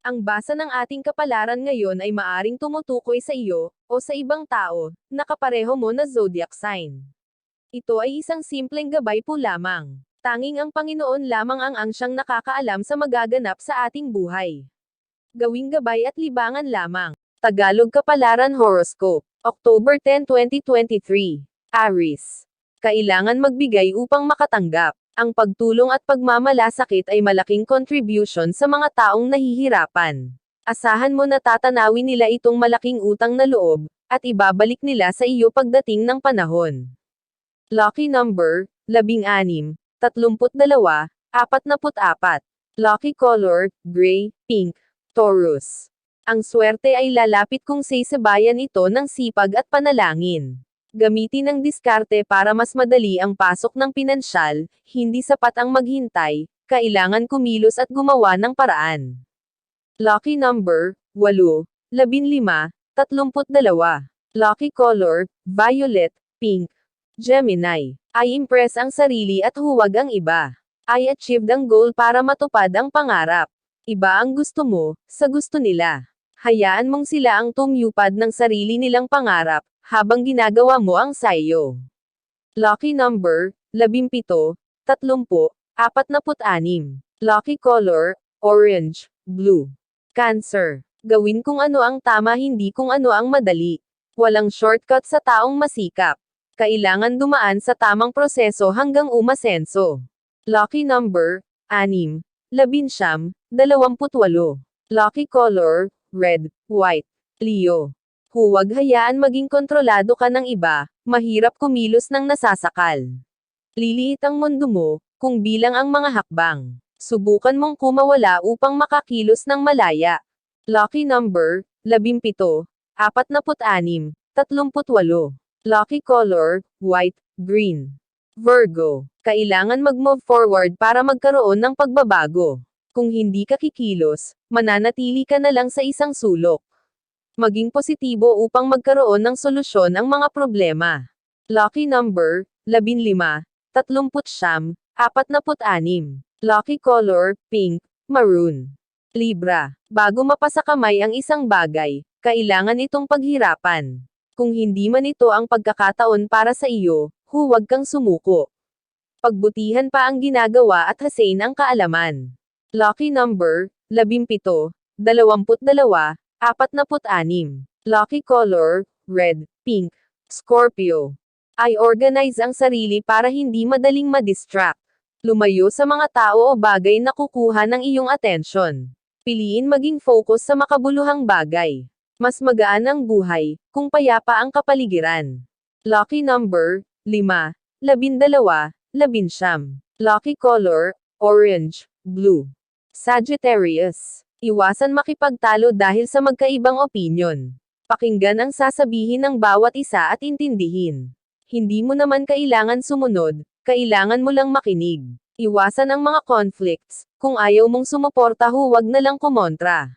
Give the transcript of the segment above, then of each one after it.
Ang basa ng ating kapalaran ngayon ay maaring tumutukoy sa iyo, o sa ibang tao, na kapareho mo na zodiac sign. Ito ay isang simpleng gabay po lamang. Tanging ang Panginoon lamang ang siyang nakakaalam sa magaganap sa ating buhay. Gawing gabay at libangan lamang. Tagalog Kapalaran Horoscope, October 10, 2023. Aries. Kailangan magbigay upang makatanggap. Ang pagtulong at pagmamalasakit ay malaking contribution sa mga taong nahihirapan. Asahan mo na tatanawin nila itong malaking utang na loob, at ibabalik nila sa iyo pagdating ng panahon. Lucky number, 16, 32, 44. Lucky color, gray, pink, Taurus. Ang swerte ay lalapit kung sasabayan ito ng sipag at panalangin. Gamitin ang diskarte para mas madali ang pasok ng pinansyal, hindi sapat ang maghintay, kailangan kumilos at gumawa ng paraan. Lucky number, 8, 15, 32. Lucky color, violet, pink, Gemini. I impress ang sarili at huwag ang iba. I achieved ang goal para matupad ang pangarap. Iba ang gusto mo, sa gusto nila. Hayaan mong sila ang tumupad ng sarili nilang pangarap, habang ginagawa mo ang sayo. Lucky number, 17, 30, 46. Lucky color, orange, blue. Cancer. Gawin kung ano ang tama hindi kung ano ang madali. Walang shortcut sa taong masikap. Kailangan dumaan sa tamang proseso hanggang umasenso. Lucky number, 6, 11, 28. Lucky color, red, white. Leo. Huwag hayaan maging kontrolado ka ng iba, mahirap kumilos ng nasasakal. Liliit ang mundo mo, kung bilang ang mga hakbang. Subukan mong kumawala upang makakilos ng malaya. Lucky number, 17, 46, 38. Lucky color, white, green. Virgo. Kailangan mag-move forward para magkaroon ng pagbabago. Kung hindi ka kikilos, mananatili ka na lang sa isang sulok. Maging positibo upang magkaroon ng solusyon ang mga problema. Lucky number, 15, 39, 46. Lucky color, pink, maroon. Libra. Bago mapasa kamay ang isang bagay, kailangan itong paghirapan. Kung hindi man ito ang pagkakataon para sa iyo, huwag kang sumuko. Pagbutihan pa ang ginagawa at hasain ang kaalaman. Lucky number, 17, 22, 46. Lucky color, red, pink, Scorpio. I organize ang sarili para hindi madaling ma-distract. Lumayo sa mga tao o bagay na kukuha ng iyong atensyon. Piliin maging focus sa makabuluhang bagay. Mas magaan ang buhay, kung payapa ang kapaligiran. Lucky number, 5, 12, 11. Lucky color, orange, blue. Sagittarius. Iwasan makipagtalo dahil sa magkaibang opinyon. Pakinggan ang sasabihin ng bawat isa at intindihin. Hindi mo naman kailangan sumunod, kailangan mo lang makinig. Iwasan ang mga conflicts, kung ayaw mong sumuporta huwag na lang kumontra.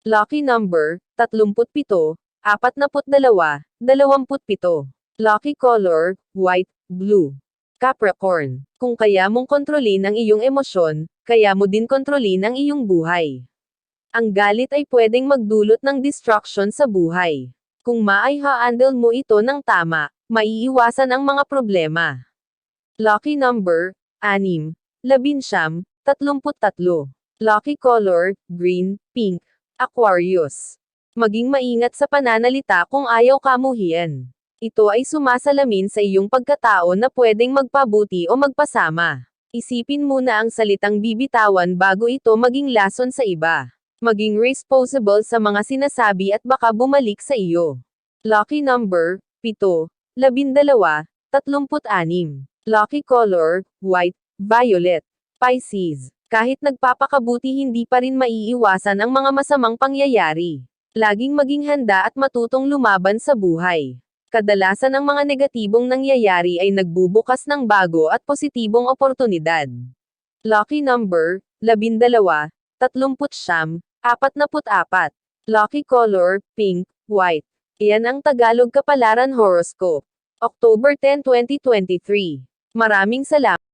Lucky number, 37, 42, 27. Lucky color, white, blue. Capricorn. Kung kaya mong kontrolin ang iyong emosyon, kaya mo din kontrolin ang iyong buhay. Ang galit ay pwedeng magdulot ng destruction sa buhay. Kung ma-handle mo ito ng tama, maiiwasan ang mga problema. Lucky number, 6, 11, 33. Lucky color, green, pink, Aquarius. Maging maingat sa pananalita kung ayaw kamuhian. Ito ay sumasalamin sa iyong pagkatao na pwedeng magpabuti o magpasama. Isipin muna ang salitang bibitawan bago ito maging lason sa iba. Maging responsible sa mga sinasabi at baka bumalik sa iyo. Lucky number, 7, 12, 36. Lucky color, white, violet. Pisces. Kahit nagpapakabuti hindi pa rin maiiwasan ang mga masamang pangyayari. Laging maging handa at matutong lumaban sa buhay. Kadalasan ang mga negatibong nangyayari ay nagbubukas ng bago at positibong oportunidad. Lucky number, 12, 39, 44. Lucky color, pink, white. Iyan ang Tagalog Kapalaran Horoscope. October 10, 2023. Maraming salamat.